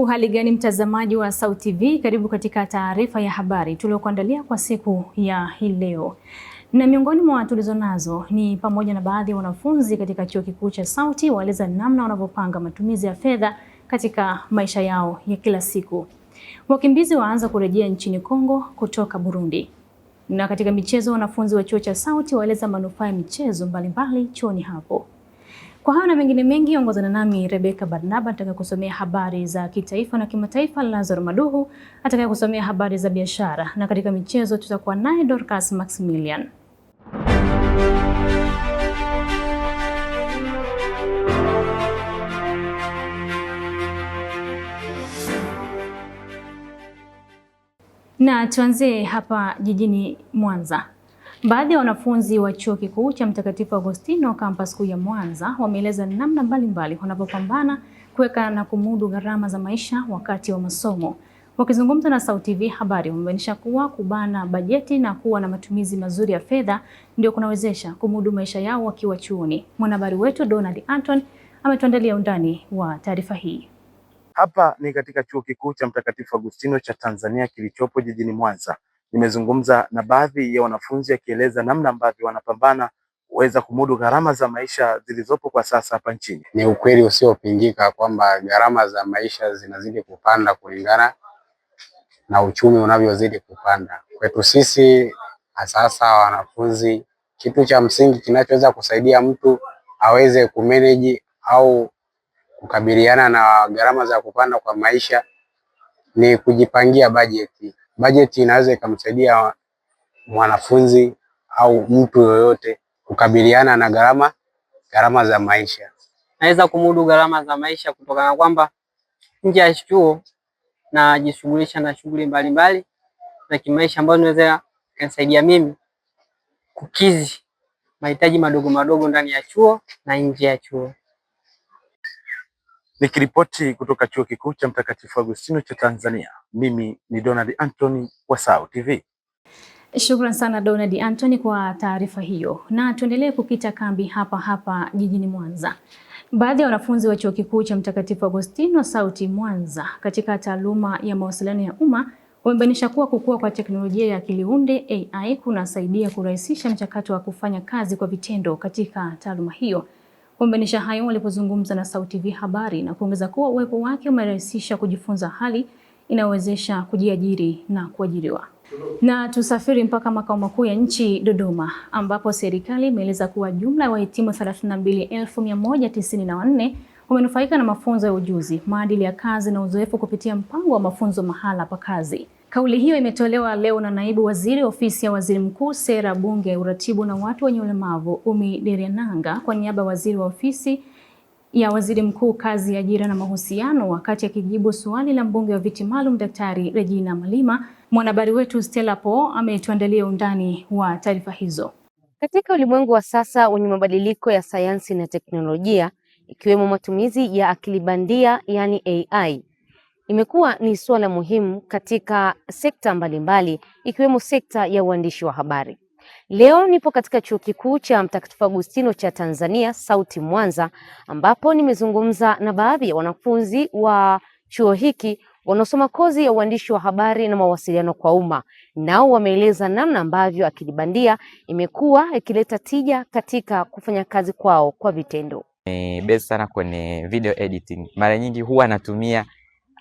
Uhali gani mtazamaji wa SAUT TV, karibu katika taarifa ya habari tuliokuandalia kwa siku ya hii leo. Na miongoni mwa tulizo nazo ni pamoja na baadhi ya wanafunzi katika chuo kikuu cha SAUT waeleza namna wanavyopanga matumizi ya fedha katika maisha yao ya kila siku. Wakimbizi waanza kurejea nchini Kongo kutoka Burundi. Na katika michezo, wanafunzi wa chuo cha SAUT waeleza manufaa ya michezo mbalimbali chuoni hapo. Kwa hayo na mengine mengi, ongozana nami Rebecca Barnaba atakayekusomea habari za kitaifa na kimataifa, Lazaro Maduhu atakayekusomea habari za biashara, na katika michezo tutakuwa naye Dorcas Maximilian. Na tuanzie hapa jijini Mwanza. Baadhi ya wanafunzi wa chuo kikuu cha Mtakatifu Agostino campus kuu ya Mwanza wameeleza namna mbalimbali wanapopambana kuweka na kumudu gharama za maisha wakati wa masomo. Wakizungumza na SAUT TV habari, wamebainisha kuwa kubana bajeti na kuwa na matumizi mazuri ya fedha ndio kunawezesha kumudu maisha yao wakiwa chuoni. Mwanahabari wetu Donald Anton ametuandalia undani wa taarifa hii. Hapa ni katika chuo kikuu cha Mtakatifu Agostino cha Tanzania kilichopo jijini Mwanza. Nimezungumza na baadhi ya wanafunzi akieleza namna ambavyo wanapambana kuweza kumudu gharama za maisha zilizopo kwa sasa hapa nchini. Ni ukweli usiopingika kwamba gharama za maisha zinazidi kupanda kulingana na uchumi unavyozidi kupanda. Kwetu sisi sasa wanafunzi, kitu cha msingi kinachoweza kusaidia mtu aweze kumanage au kukabiliana na gharama za kupanda kwa maisha ni kujipangia bajeti. Bajeti inaweza ikamsaidia mwanafunzi au mtu yoyote kukabiliana na gharama za maisha. Naweza kumudu gharama za maisha kutokana na kwamba nje ya chuo najishughulisha na shughuli mbalimbali za kimaisha ambazo zinaweza kunisaidia mimi kukidhi mahitaji madogo madogo ndani ya chuo na nje ya chuo. Nikiripoti kutoka chuo kikuu cha Mtakatifu Agostino cha Tanzania, mimi ni Donald Anthony wa SAUT TV. Shukrani sana Donald Anthony kwa taarifa hiyo, na tuendelee kukita kambi hapa jijini Mwanza. Baadhi ya wanafunzi wa chuo kikuu cha Mtakatifu Agostino SAUT Mwanza katika taaluma ya mawasiliano ya umma wamebainisha kuwa kukua kwa teknolojia ya akili unde AI kunasaidia kurahisisha mchakato wa kufanya kazi kwa vitendo katika taaluma hiyo. Wamebainisha hayo walipozungumza na SAUT TV habari na kuongeza kuwa uwepo wake umerahisisha kujifunza, hali inayowezesha kujiajiri na kuajiriwa. Na tusafiri mpaka makao makuu ya nchi Dodoma, ambapo serikali imeeleza kuwa jumla ya wahitimu 32,194 wamenufaika na mafunzo ya ujuzi, maadili ya kazi na uzoefu kupitia mpango wa mafunzo mahala pa kazi. Kauli hiyo imetolewa leo na Naibu Waziri Ofisi ya Waziri Mkuu, Sera, Bunge, Uratibu na Watu wenye Ulemavu, Umi Deriananga, kwa niaba ya Waziri wa Ofisi ya Waziri Mkuu, Kazi, Ajira na Mahusiano, wakati akijibu swali la mbunge wa viti maalum Daktari Regina Malima. Mwanahabari wetu Stella Po ametuandalia undani wa taarifa hizo. Katika ulimwengu wa sasa wenye mabadiliko ya sayansi na teknolojia, ikiwemo matumizi ya akili bandia yani AI, imekuwa ni suala muhimu katika sekta mbalimbali ikiwemo sekta ya uandishi wa habari. Leo nipo katika chuo kikuu cha Mtakatifu Agostino cha Tanzania SAUT Mwanza, ambapo nimezungumza na baadhi ya wanafunzi wa chuo hiki wanaosoma kozi ya uandishi wa habari na mawasiliano kwa umma. Nao wameeleza namna ambavyo akili bandia imekuwa ikileta tija katika kufanya kazi kwao kwa vitendo. Base sana kwenye video editing. Mara nyingi huwa natumia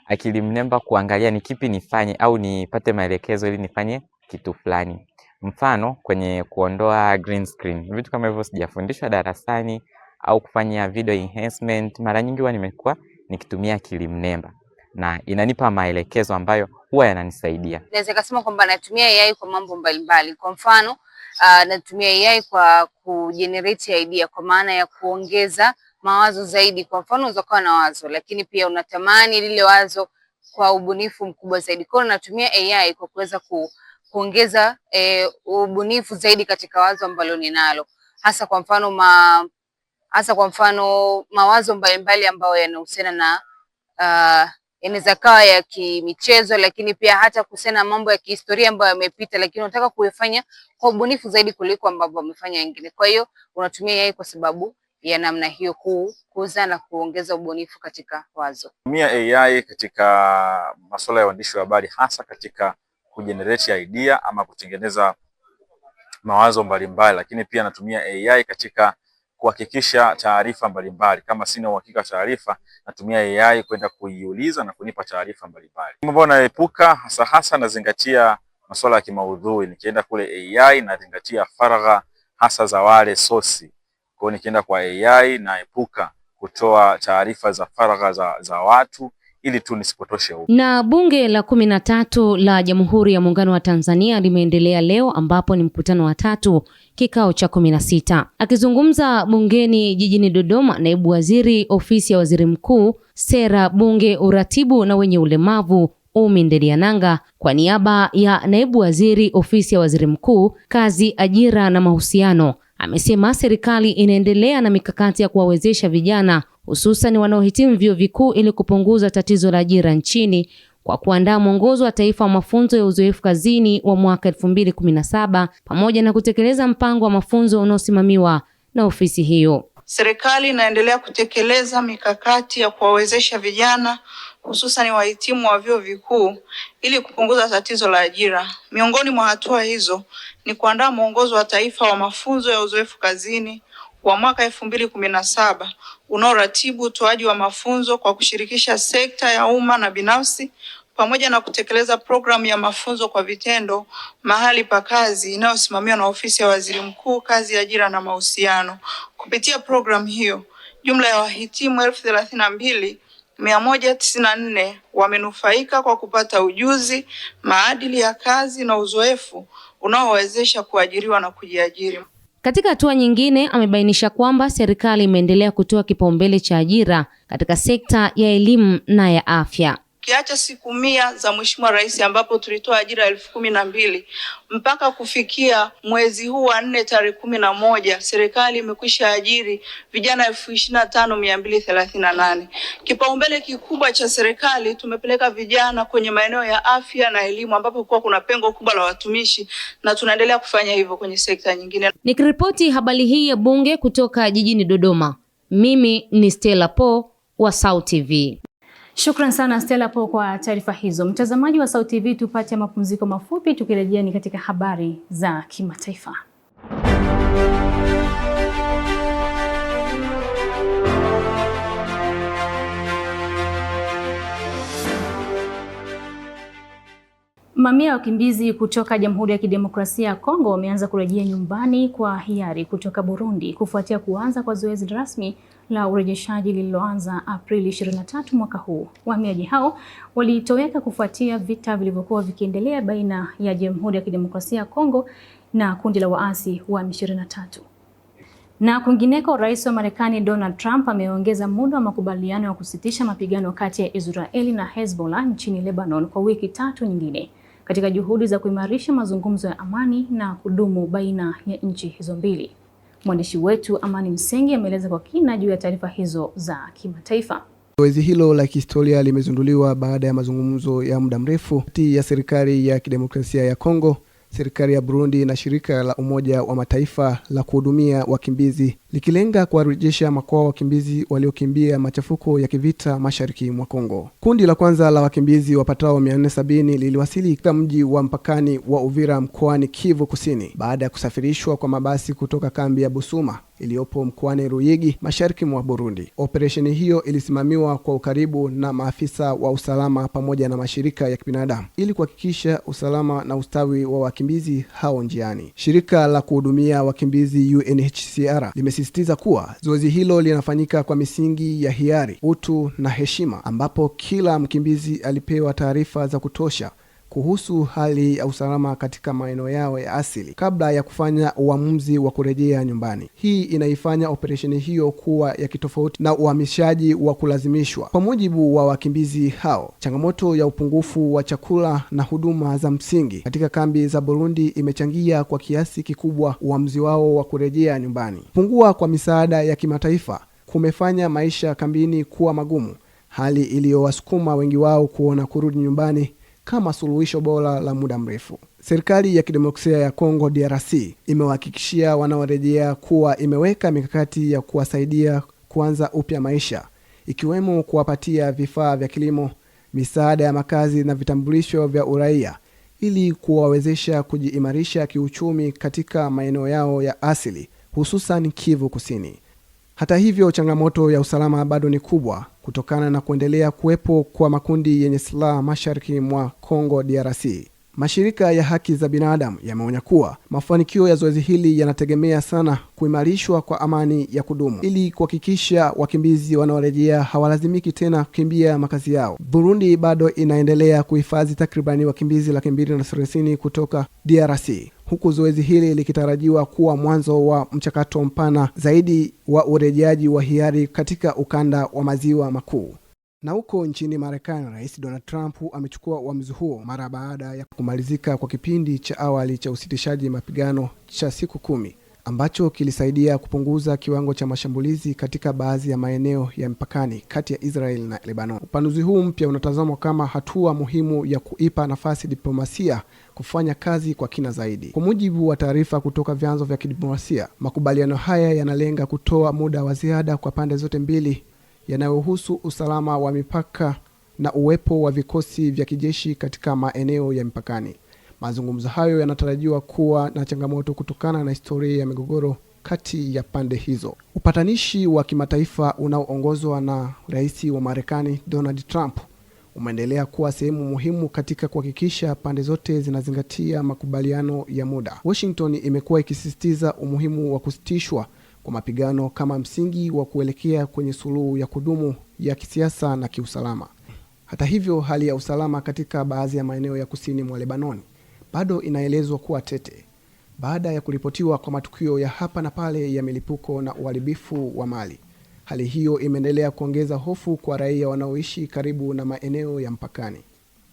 akili mnemba kuangalia ni kipi nifanye au nipate maelekezo ili nifanye kitu fulani. Mfano kwenye kuondoa green screen, vitu kama hivyo sijafundishwa darasani, au kufanya video enhancement, mara nyingi huwa nimekuwa nikitumia akili mnemba na inanipa maelekezo ambayo huwa yananisaidia. Naweza kusema kwamba natumia AI kwa mambo mbalimbali. Kwa mfano, natumia AI kwa kugenerate idea, kwa maana ya kuongeza mawazo zaidi. Kwa mfano, unaweza kuwa na wazo lakini pia unatamani lile wazo kwa ubunifu mkubwa zaidi. Kwa hiyo natumia AI kwa kuweza kuongeza ubunifu zaidi katika wazo ambalo ninalo. Hasa kwa mfano mawazo mbalimbali ambayo yanahusiana na inaweza kawa ya kimichezo, lakini pia hata kuhusiana na mambo ya kihistoria ambayo yamepita, lakini unataka kuifanya kwa ubunifu zaidi kuliko ambavyo wamefanya wengine. Kwa hiyo unatumia AI kwa sababu ya namna hiyo kukuza na kuongeza ubunifu katika wazo. Tumia AI katika masuala ya uandishi wa habari, hasa katika kugenerate idea ama kutengeneza mawazo mbalimbali, lakini pia natumia AI katika kuhakikisha taarifa mbalimbali. Kama sina uhakika taarifa, natumia AI kwenda kuiuliza na kunipa taarifa mbalimbali. Mambo naepuka hasa nazingatia masuala ya kimaudhui. Nikienda kule AI nazingatia faragha hasa za wale sosi. Kwa hiyo nikienda kwa AI naepuka kutoa taarifa za faragha za watu ili tu nisipotoshe huko. Na bunge la 13 la Jamhuri ya Muungano wa Tanzania limeendelea leo, ambapo ni mkutano wa 3 kikao cha 16. Akizungumza bungeni jijini Dodoma, naibu waziri ofisi ya waziri mkuu, sera, bunge, uratibu na wenye ulemavu Umi Ndeliananga, kwa niaba ya naibu waziri ofisi ya waziri mkuu, kazi, ajira na mahusiano, amesema serikali inaendelea na mikakati ya kuwawezesha vijana hususan wanaohitimu vyuo vikuu ili kupunguza tatizo la ajira nchini kwa kuandaa mwongozo wa taifa wa mafunzo ya uzoefu kazini wa mwaka 2017 pamoja na kutekeleza mpango wa mafunzo unaosimamiwa na ofisi hiyo. Serikali inaendelea kutekeleza mikakati ya kuwawezesha vijana hususan wahitimu wa vyuo vikuu ili kupunguza tatizo la ajira. Miongoni mwa hatua hizo ni kuandaa mwongozo wa taifa wa mafunzo ya uzoefu kazini wa mwaka 2017 unaoratibu utoaji wa mafunzo kwa kushirikisha sekta ya umma na binafsi pamoja na kutekeleza programu ya mafunzo kwa vitendo mahali pa kazi inayosimamiwa na ofisi ya waziri mkuu, kazi, ajira na mahusiano. Kupitia programu hiyo, jumla ya wahitimu 32,194 wamenufaika kwa kupata ujuzi, maadili ya kazi na uzoefu unaowezesha kuajiriwa na kujiajiri. Katika hatua nyingine, amebainisha kwamba serikali imeendelea kutoa kipaumbele cha ajira katika sekta ya elimu na ya afya. Kiacha siku 100 za Mheshimiwa Rais ambapo tulitoa ajira 12,000 mpaka kufikia mwezi huu wa 4 tarehe 11 serikali imekwisha ajiri vijana 25,238. Kipaumbele kikubwa cha serikali tumepeleka vijana kwenye maeneo ya afya na elimu ambapo kuna pengo kubwa la watumishi na tunaendelea kufanya hivyo kwenye sekta nyingine. Nikiripoti habari hii ya bunge kutoka jijini Dodoma, mimi ni Stella Po wa SAUT TV. Shukran sana Stella Po kwa taarifa hizo. Mtazamaji wa SAUT TV, tupate mapumziko mafupi, tukirejea ni katika habari za kimataifa. Mamia ya wakimbizi kutoka Jamhuri ya Kidemokrasia ya Kongo wameanza kurejea nyumbani kwa hiari kutoka Burundi kufuatia kuanza kwa zoezi rasmi la urejeshaji lililoanza Aprili 23 mwaka huu. Wahamiaji hao walitoweka kufuatia vita vilivyokuwa vikiendelea baina ya Jamhuri ya Kidemokrasia ya Kongo na kundi la waasi wa M23. Na kwingineko, Rais wa Marekani Donald Trump ameongeza muda wa makubaliano ya kusitisha mapigano kati ya Israeli na Hezbollah nchini Lebanon kwa wiki 3 nyingine katika juhudi za kuimarisha mazungumzo ya amani na kudumu baina ya nchi hizo mbili. Mwandishi wetu Amani Msengi ameeleza kwa kina juu ya taarifa hizo za kimataifa. Zoezi hilo la kihistoria limezunduliwa baada ya mazungumzo ya muda mrefu kati ya serikali ya kidemokrasia ya Kongo, serikali ya Burundi na shirika la Umoja wa Mataifa la kuhudumia wakimbizi, likilenga kuwarejesha makwao wakimbizi waliokimbia machafuko ya kivita mashariki mwa Kongo. Kundi la kwanza la wakimbizi wapatao 470 liliwasili katika mji wa mpakani wa Uvira mkoani Kivu Kusini baada ya kusafirishwa kwa mabasi kutoka kambi ya Busuma iliyopo mkoani Ruyigi mashariki mwa Burundi. Operesheni hiyo ilisimamiwa kwa ukaribu na maafisa wa usalama pamoja na mashirika ya kibinadamu ili kuhakikisha usalama na ustawi wa wakimbizi hao njiani. Shirika la kuhudumia wakimbizi UNHCR limesisitiza kuwa zoezi hilo linafanyika kwa misingi ya hiari, utu na heshima, ambapo kila mkimbizi alipewa taarifa za kutosha kuhusu hali ya usalama katika maeneo yao ya asili kabla ya kufanya uamuzi wa kurejea nyumbani. Hii inaifanya operesheni hiyo kuwa ya kitofauti na uhamishaji wa kulazimishwa. Kwa mujibu wa wakimbizi hao, changamoto ya upungufu wa chakula na huduma za msingi katika kambi za Burundi imechangia kwa kiasi kikubwa uamuzi wao wa kurejea nyumbani. Kupungua kwa misaada ya kimataifa kumefanya maisha kambini kuwa magumu, hali iliyowasukuma wengi wao kuona kurudi nyumbani kama suluhisho bora la muda mrefu. Serikali ya Kidemokrasia ya Kongo DRC imewahakikishia wanaorejea kuwa imeweka mikakati ya kuwasaidia kuanza upya maisha, ikiwemo kuwapatia vifaa vya kilimo, misaada ya makazi na vitambulisho vya uraia ili kuwawezesha kujiimarisha kiuchumi katika maeneo yao ya asili, hususan Kivu Kusini. Hata hivyo, changamoto ya usalama bado ni kubwa kutokana na kuendelea kuwepo kwa makundi yenye silaha mashariki mwa Kongo DRC. Mashirika ya haki za binadamu yameonya kuwa mafanikio ya zoezi hili yanategemea sana kuimarishwa kwa amani ya kudumu ili kuhakikisha wakimbizi wanaorejea hawalazimiki tena kukimbia makazi yao. Burundi bado inaendelea kuhifadhi takribani wakimbizi 230,000 kutoka DRC, huku zoezi hili likitarajiwa kuwa mwanzo wa mchakato mpana zaidi wa urejeaji wa hiari katika ukanda wa maziwa makuu. Na huko nchini Marekani, Rais Donald Trump amechukua uamuzi huo mara baada ya kumalizika kwa kipindi cha awali cha usitishaji mapigano cha siku 10 ambacho kilisaidia kupunguza kiwango cha mashambulizi katika baadhi ya maeneo ya mpakani kati ya Israel na Lebanon. Upanuzi huu mpya unatazamwa kama hatua muhimu ya kuipa nafasi diplomasia kufanya kazi kwa kina zaidi. Kwa mujibu wa taarifa kutoka vyanzo vya kidiplomasia, makubaliano haya yanalenga kutoa muda wa ziada kwa pande zote mbili yanayohusu usalama wa mipaka na uwepo wa vikosi vya kijeshi katika maeneo ya mpakani. Mazungumzo hayo yanatarajiwa kuwa na changamoto kutokana na historia ya migogoro kati ya pande hizo. Upatanishi wa kimataifa unaoongozwa na Rais wa Marekani Donald Trump umeendelea kuwa sehemu muhimu katika kuhakikisha pande zote zinazingatia makubaliano ya muda. Washington imekuwa ikisisitiza umuhimu wa kusitishwa kwa mapigano kama msingi wa kuelekea kwenye suluhu ya kudumu ya kisiasa na kiusalama. Hata hivyo, hali ya usalama katika baadhi ya maeneo ya kusini mwa Lebanon bado inaelezwa kuwa tete baada ya kuripotiwa kwa matukio ya hapa na pale ya milipuko na uharibifu wa mali. Hali hiyo imeendelea kuongeza hofu kwa raia wanaoishi karibu na maeneo ya mpakani.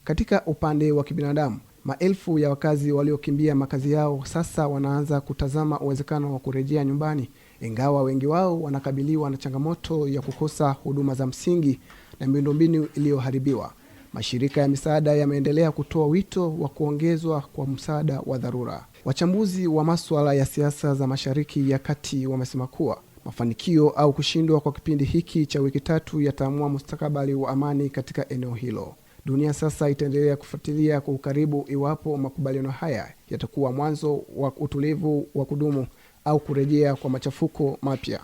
Katika upande wa kibinadamu, maelfu ya wakazi waliokimbia makazi yao sasa wanaanza kutazama uwezekano wa kurejea nyumbani, ingawa wengi wao wanakabiliwa na changamoto ya kukosa huduma za msingi na miundombinu iliyoharibiwa. Mashirika ya misaada yameendelea kutoa wito wa kuongezwa kwa msaada wa dharura. Wachambuzi wa masuala ya siasa za Mashariki ya Kati wamesema kuwa mafanikio au kushindwa kwa kipindi hiki cha wiki 3 yataamua mustakabali wa amani katika eneo hilo. Dunia sasa itaendelea kufuatilia kwa ukaribu iwapo makubaliano haya yatakuwa mwanzo wa utulivu wa kudumu au kurejea kwa machafuko mapya.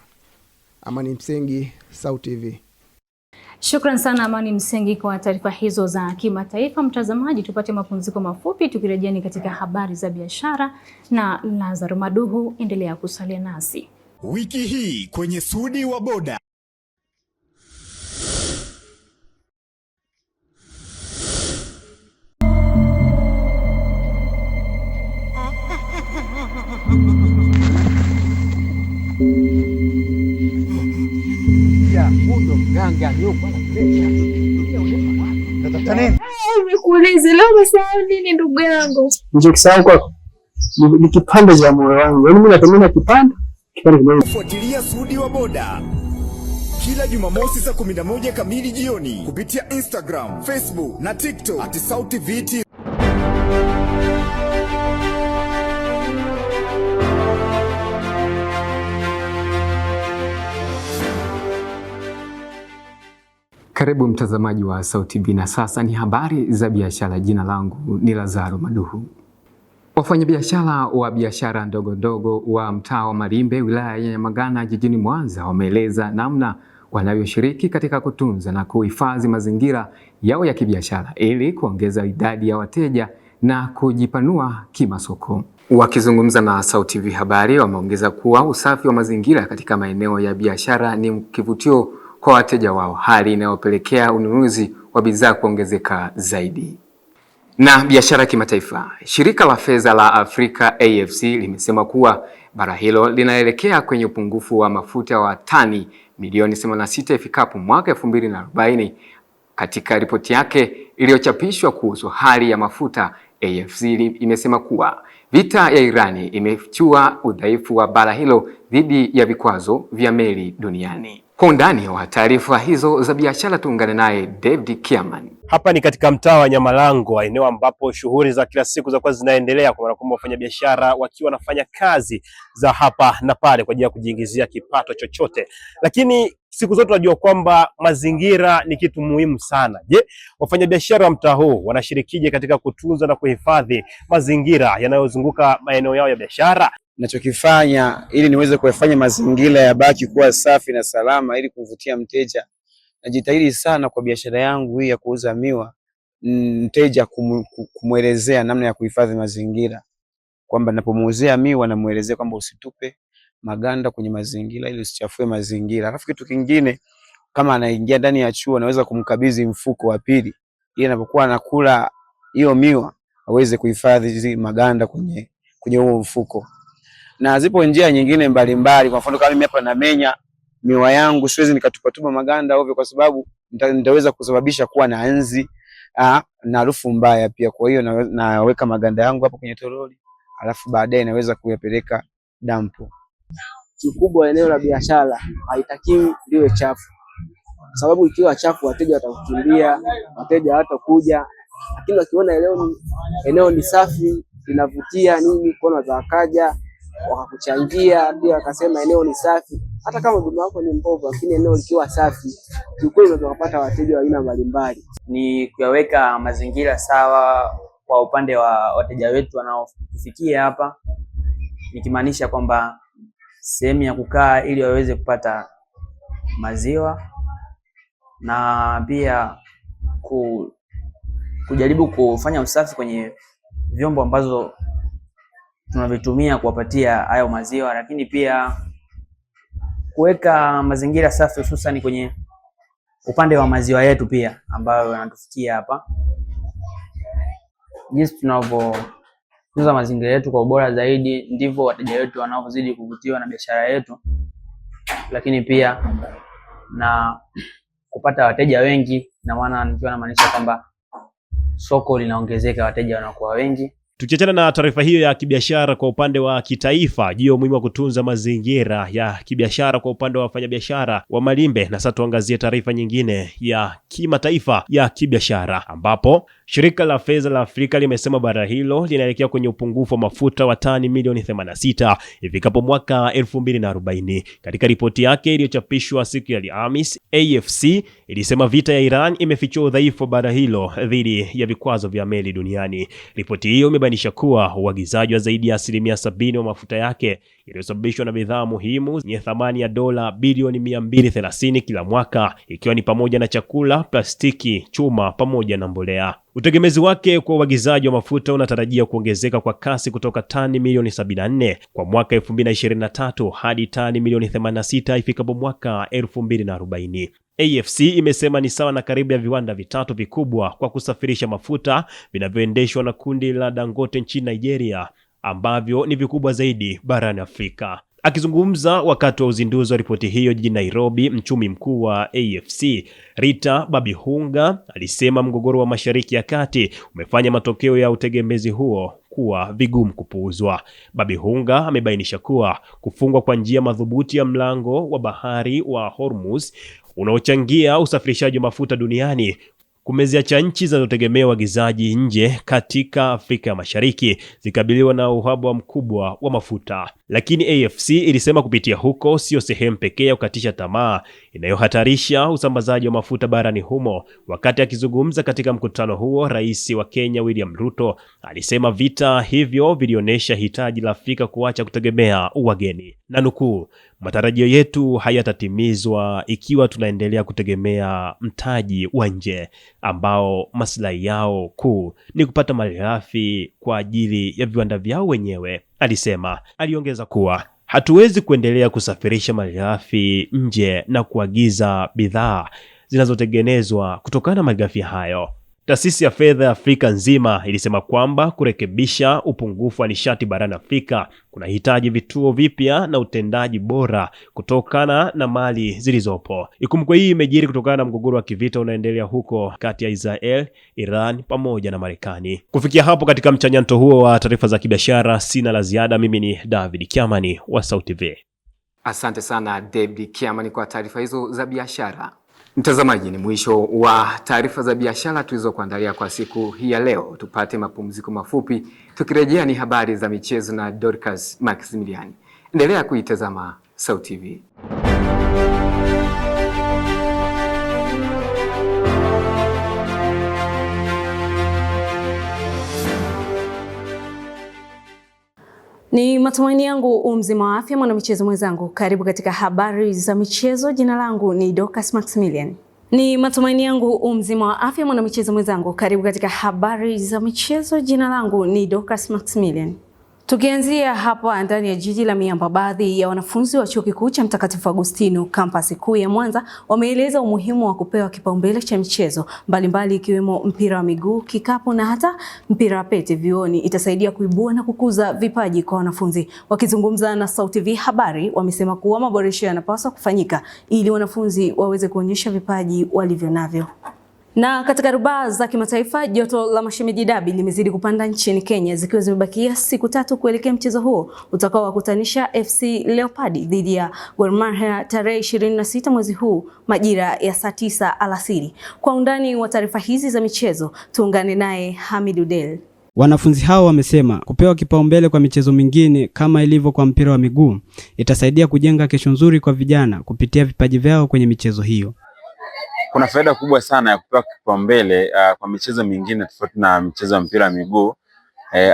Amani Msengi, SAUT TV. Shukran sana Amani Msengi kwa taarifa hizo za kimataifa. Mtazamaji, tupate mapumziko mafupi, tukirejea ni katika habari za biashara na Lazaro Maduhu. Endelea kusalia nasi. Wiki hii kwenye Sudi wa Boda. Nikuulize leo umesahau nini ndugu yangu? Nilichokisahau kwako ni kipande cha moyo wangu. Yaani mimi natamani kipande kimoja. Fuatilia Sudi wa Boda kila Jumamosi saa 11 kamili jioni kupitia Instagram, Facebook na TikTok @SautTV. Karibu mtazamaji wa SAUT TV, na sasa ni habari za biashara. Jina langu ni Lazaro Maduhu. Wafanyabiashara wa biashara ndogo ndogo wa mtaa wa Malimbe, wilaya ya Nyamagana, jijini Mwanza, wameeleza namna wanavyoshiriki katika kutunza na kuhifadhi mazingira yao ya kibiashara ili kuongeza idadi ya wateja na kujipanua kimasoko. Wakizungumza na SAUT TV habari, wameongeza kuwa usafi wa mazingira katika maeneo ya biashara ni kivutio kwa wateja wao, hali inayopelekea ununuzi wa bidhaa kuongezeka zaidi. Na biashara kimataifa, shirika la fedha la Afrika AFC limesema kuwa bara hilo linaelekea kwenye upungufu wa mafuta wa tani milioni 86 ifikapo mwaka 2040. Katika ripoti yake iliyochapishwa kuhusu hali ya mafuta, AFC imesema kuwa vita ya Irani imefichua udhaifu wa bara hilo dhidi ya vikwazo vya meli duniani. Kwa undani wa taarifa hizo za biashara tuungane naye David Kiaman. Hapa ni katika mtaa wa Nyamalango, eneo ambapo shughuli za kila siku za kwa zinaendelea, kwa maana kwamba wafanyabiashara wakiwa wanafanya kazi za hapa na pale kwa ajili ya kujiingizia kipato chochote. Lakini siku zote tunajua kwamba mazingira ni kitu muhimu sana. Je, wafanyabiashara wa mtaa huu wanashirikije katika kutunza na kuhifadhi mazingira yanayozunguka maeneo yao ya biashara? Ninachokifanya ili niweze kuyafanya mazingira yabaki kuwa safi na salama ili kuvutia mteja, najitahidi sana kwa biashara yangu hii ya kuuza miwa, mteja kumuelezea namna ya kuhifadhi mazingira, kwamba ninapomuuzia miwa namuelezea kwamba usitupe maganda kwenye mazingira ili usichafue mazingira. Alafu kitu kingine, kama anaingia ndani ya chuo naweza kumkabidhi mfuko wa pili ili anapokuwa anakula hiyo miwa aweze kuhifadhi hizo maganda kwenye huo mfuko. Na zipo njia nyingine mbalimbali, kwa mfano kama mimi hapa namenya miwa yangu, siwezi nikatupa maganda ovyo, kwa sababu nitaweza kusababisha kuwa na nzi na harufu mbaya pia. Kwa hiyo naweka maganda yangu hapo kwenye toroli, alafu baadaye naweza kuyapeleka dampo. Kikubwa, eneo la biashara haitakiwi liwe chafu, kwa sababu ikiwa chafu wateja watakukimbia, wateja hawatakuja. Lakini wakiona eneo ni safi, linavutia nini, kwa watu wakaja wakakuchangia pia, wakasema eneo ni safi. Hata kama huduma yako ni mbovu, lakini eneo likiwa safi, kiukweli unaweza kupata wateja wa aina mbalimbali. Ni kuyaweka mazingira sawa kwa upande wa wateja wetu wanaofikia hapa, nikimaanisha kwamba sehemu ya kukaa ili waweze kupata maziwa, na pia kujaribu kufanya usafi kwenye vyombo ambazo tunavitumia kuwapatia hayo maziwa, lakini pia kuweka mazingira safi hususan kwenye upande wa maziwa yetu pia ambayo yanatufikia hapa. Jinsi tunavyotunza mazingira yetu kwa ubora zaidi, ndivyo wateja wetu wanaozidi kuvutiwa na biashara yetu, lakini pia na kupata wateja wengi, na maana nikiwa namaanisha kwamba soko linaongezeka, wateja wanakuwa wengi. Tukiachana na taarifa hiyo ya kibiashara kwa upande wa kitaifa juu ya umuhimu wa kutunza mazingira ya kibiashara kwa upande wa wafanyabiashara wa Malimbe, na sasa tuangazie taarifa nyingine ya kimataifa ya kibiashara, ambapo shirika la fedha la Afrika limesema bara hilo linaelekea kwenye upungufu wa mafuta wa tani milioni 86 ifikapo mwaka 2040. Katika ripoti yake iliyochapishwa siku ya Alhamisi, AFC ilisema vita ya Iran imefichua udhaifu wa bara hilo dhidi ya vikwazo vya meli duniani. Ripoti hiyo imebainisha kuwa uagizaji wa zaidi ya 70% wa mafuta yake iliyosababishwa na bidhaa muhimu yenye thamani ya dola bilioni 230 kila mwaka, ikiwa ni pamoja na chakula, plastiki, chuma pamoja na mbolea. Utegemezi wake kwa uagizaji wa mafuta unatarajia kuongezeka kwa kasi kutoka tani milioni 74 kwa mwaka 2023 hadi tani milioni 86 ifikapo mwaka 2040. AFC imesema ni sawa na karibu ya viwanda vitatu vikubwa kwa kusafirisha mafuta vinavyoendeshwa na kundi la Dangote nchini Nigeria, ambavyo ni vikubwa zaidi barani Afrika. Akizungumza wakati wa uzinduzi wa ripoti hiyo jijini Nairobi, mchumi mkuu wa AFC Rita Babihunga alisema mgogoro wa Mashariki ya Kati umefanya matokeo ya utegemezi huo kuwa vigumu kupuuzwa. Babihunga amebainisha kuwa kufungwa kwa njia madhubuti ya mlango wa bahari wa Hormuz unaochangia usafirishaji wa mafuta duniani kumeziacha nchi zinazotegemea uagizaji nje katika Afrika ya Mashariki zikabiliwa na uhaba mkubwa wa mafuta. Lakini AFC ilisema kupitia huko sio sehemu pekee ya kukatisha tamaa inayohatarisha usambazaji wa mafuta barani humo. Wakati akizungumza katika mkutano huo, Rais wa Kenya William Ruto alisema vita hivyo vilionyesha hitaji la Afrika kuacha kutegemea wageni. Na nukuu, matarajio yetu hayatatimizwa ikiwa tunaendelea kutegemea mtaji wa nje ambao maslahi yao kuu ni kupata malighafi kwa ajili ya viwanda vyao wenyewe, alisema. Aliongeza kuwa hatuwezi kuendelea kusafirisha malighafi nje na kuagiza bidhaa zinazotengenezwa kutokana na malighafi hayo. Taasisi ya fedha ya Afrika nzima ilisema kwamba kurekebisha upungufu wa nishati barani Afrika kunahitaji vituo vipya na utendaji bora kutokana na mali zilizopo. Ikumbukwe hii imejiri kutokana na mgogoro wa kivita unaendelea huko kati ya Israel, Iran pamoja na Marekani. Kufikia hapo katika mchanyanto huo wa taarifa za kibiashara, sina la ziada. Mimi ni David Kiamani wa SAUT TV. Asante sana David Kiamani kwa taarifa hizo za biashara. Mtazamaji, ni mwisho wa taarifa za biashara tulizokuandalia kwa siku hii ya leo. Tupate mapumziko mafupi, tukirejea ni habari za michezo na Dorcas Maximilian. Endelea kuitazama SAUT TV. Ni matumaini yangu mzima wa afya mwanamichezo mwenzangu. Karibu katika habari za michezo. Jina langu ni Dorcas Maximilian. Ni matumaini yangu mzima wa afya mwanamichezo mwenzangu. Karibu katika habari za michezo. Jina langu ni Dorcas Maximilian. Tukianzia hapa ndani ya jiji la Miamba, baadhi ya wanafunzi wa Chuo Kikuu cha Mtakatifu Agustino kampasi kuu ya Mwanza wameeleza umuhimu wa kupewa kipaumbele cha michezo mbalimbali ikiwemo mpira wa miguu, kikapu na hata mpira wa pete vyuoni. Itasaidia kuibua na kukuza vipaji kwa wanafunzi. Wakizungumza na SAUT TV Habari, wamesema kuwa maboresho yanapaswa kufanyika ili wanafunzi waweze kuonyesha vipaji walivyo navyo. Na katika rubaa za kimataifa, joto la mashemeji dabi limezidi kupanda nchini Kenya, zikiwa zimebakia siku 3 kuelekea mchezo huo utakaowakutanisha FC Leopards dhidi ya Gor Mahia tarehe 26 mwezi huu majira ya saa 9 alasiri. Kwa undani wa taarifa hizi za michezo, tuungane naye Hamidu Del. Wanafunzi hao wamesema kupewa kipaumbele kwa michezo mingine kama ilivyo kwa mpira wa miguu itasaidia kujenga kesho nzuri kwa vijana kupitia vipaji vyao kwenye michezo hiyo. Kuna faida kubwa sana ya kupewa kipaumbele kwa michezo mingine tofauti na michezo ya mpira wa miguu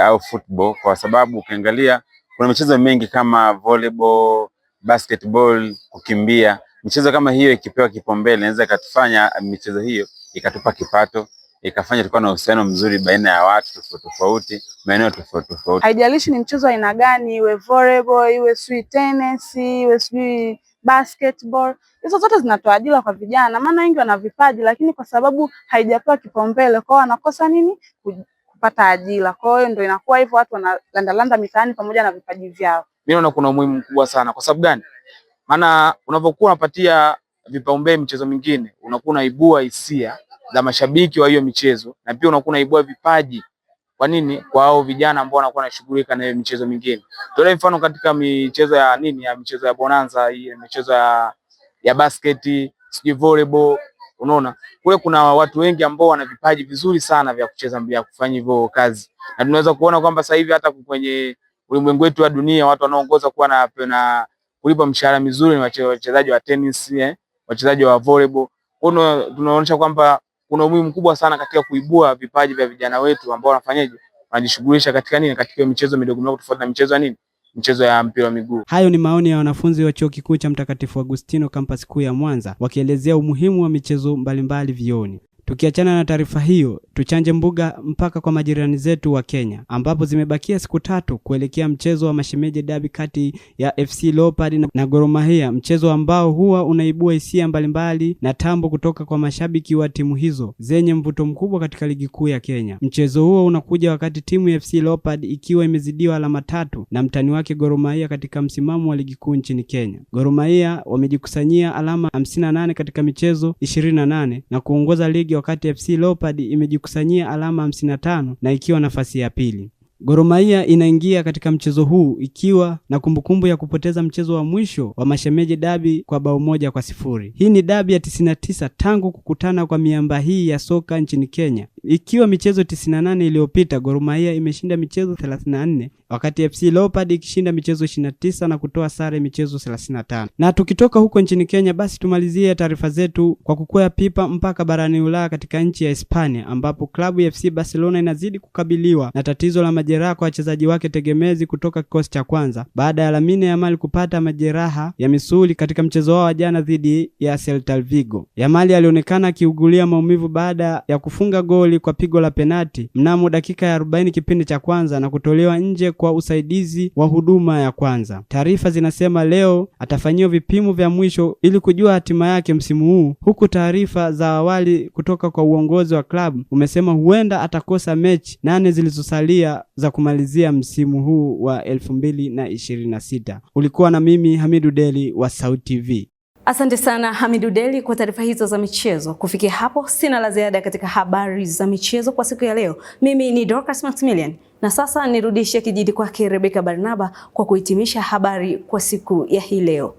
au football, kwa sababu ukiangalia kuna michezo mingi kama volleyball, basketball, kukimbia. Michezo kama hiyo ikipewa kipaumbele inaweza ikatufanya michezo hiyo ikatupa kipato, ikafanya tukuwa na uhusiano mzuri baina ya watu tofauti, maeneo tofauti. Haijalishi ni mchezo aina gani, iwe volleyball, iwe tennis, iwe basketball, hizo zote zinatoa ajira kwa vijana, maana wengi wana vipaji lakini kwa sababu haijapewa kipaumbele kwao wanakosa nini? Kupata ajira. Kwa hiyo ndio inakuwa hivyo, watu wanalandalanda mitaani pamoja na vipaji vyao. Mimi naona kuna umuhimu mkubwa sana. Kwa sababu gani? Maana unapokuwa unapatia vipaumbele michezo mingine, unakuwa unaibua hisia za mashabiki wa hiyo michezo na pia unakuwa unaibua vipaji. Kwa nini? Kwa hao vijana ambao wanakuwa wanashughulika na hiyo michezo mingine. Tolee mfano katika michezo ya michezo ya bonanza, hii michezo ya basket, volleyball, unaona? Kule kuna watu wengi ambao wana vipaji vizuri sana vya kucheza mpira, kufanya hivyo kazi. Na tunaweza kuona kwamba sasa hivi hata kwenye ulimwengu wetu wa dunia watu wanaongoza kuwa na kulipa mshahara mizuri ni wachezaji wa tennis, wachezaji wa volleyball. Tunaonyesha kwamba kuna umuhimu mkubwa sana katika kuibua vipaji vya vijana wetu ambao wanafanyaje, wanajishughulisha katika katika michezo midogo tofauti na michezo ya michezo ya mpira wa miguu. Hayo ni maoni ya wanafunzi wa Chuo Kikuu cha Mtakatifu Agustino kampasi kuu ya Mwanza wakielezea umuhimu wa michezo mbalimbali vyuoni. Tukiachana na taarifa hiyo, tuchanje mbuga mpaka kwa majirani zetu wa Kenya ambapo zimebakia siku 3 kuelekea mchezo wa mashemeji dabi kati ya FC Leopards na Gor Mahia, mchezo ambao huwa unaibua hisia mbalimbali na tambo kutoka kwa mashabiki wa timu hizo zenye mvuto mkubwa katika ligi kuu ya Kenya. Mchezo huo unakuja wakati timu ya FC Leopards ikiwa imezidiwa alama 3 na mtani wake Gor Mahia katika msimamo wa ligi kuu nchini Kenya. Gor Mahia wamejikusanyia alama 58 katika michezo 28 na kuongoza ligi wakati FC Leopards imejikusanyia alama 55 na ikiwa nafasi ya pili. Gor Mahia inaingia katika mchezo huu ikiwa na kumbukumbu ya kupoteza mchezo wa mwisho wa mashemeji dabi kwa bao 1-0. Hii ni dabi ya 99 tangu kukutana kwa miamba hii ya soka nchini Kenya. Ikiwa michezo 98 iliyopita, Gor Mahia imeshinda michezo 34 wakati FC Leopards ikishinda michezo 29 na kutoa sare michezo 35. Na tukitoka huko nchini Kenya, basi tumalizie taarifa zetu kwa kukwea pipa mpaka barani Ulaya katika nchi ya Hispania ambapo klabu ya FC Barcelona inazidi kukabiliwa na tatizo la majeraha kwa wachezaji wake tegemezi kutoka kikosi cha kwanza baada ya Lamine Yamal kupata majeraha ya misuli katika mchezo wao wa jana dhidi ya Celta Vigo. Yamal alionekana akiugulia maumivu baada ya kufunga goli kwa pigo la penati mnamo dakika ya 40 kipindi cha kwanza na kutolewa nje kwa usaidizi wa huduma ya kwanza. Taarifa zinasema leo atafanyiwa vipimo vya mwisho ili kujua hatima yake msimu huu, huku taarifa za awali kutoka kwa uongozi wa klabu umesema huenda atakosa mechi 8 zilizosalia za kumalizia msimu huu wa 2026. Ulikuwa na mimi Hamidu Deli wa SAUT TV. Asante sana Hamidu Deli kwa taarifa hizo za michezo. Kufikia hapo sina la ziada katika habari za michezo kwa siku ya leo. Mimi ni Dorcas Maximilian na sasa nirudishe kijiti kwake Rebecca Barnaba kwa kuhitimisha habari kwa siku ya hii leo.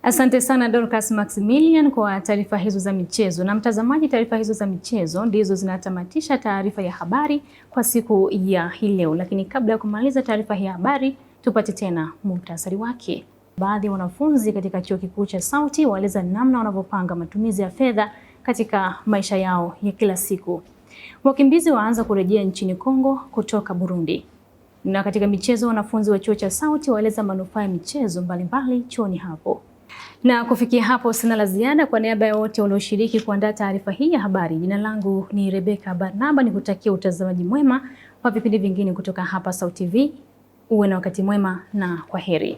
Asante sana Dorcas Maximilian kwa taarifa hizo za michezo. Na mtazamaji, taarifa hizo za michezo ndizo zinatamatisha taarifa ya habari kwa siku ya hii leo. Lakini kabla ya kumaliza taarifa ya habari, tupate tena muhtasari wake. Baadhi ya wanafunzi katika Chuo Kikuu cha Sauti waeleza namna wanavyopanga matumizi ya fedha katika maisha yao ya kila siku. Wakimbizi waanza kurejea nchini Kongo kutoka Burundi. Na katika michezo, wanafunzi wa Chuo cha Sauti waeleza manufaa ya michezo mbalimbali chuoni hapo. Na kufikia hapo sina la ziada. Kwa niaba ya wote walioshiriki kuandaa taarifa hii ya habari, jina langu ni Rebecca Barnaba, nikutakia utazamaji mwema wa vipindi vingine kutoka hapa SAUT TV. Uwe na wakati mwema na kwaheri.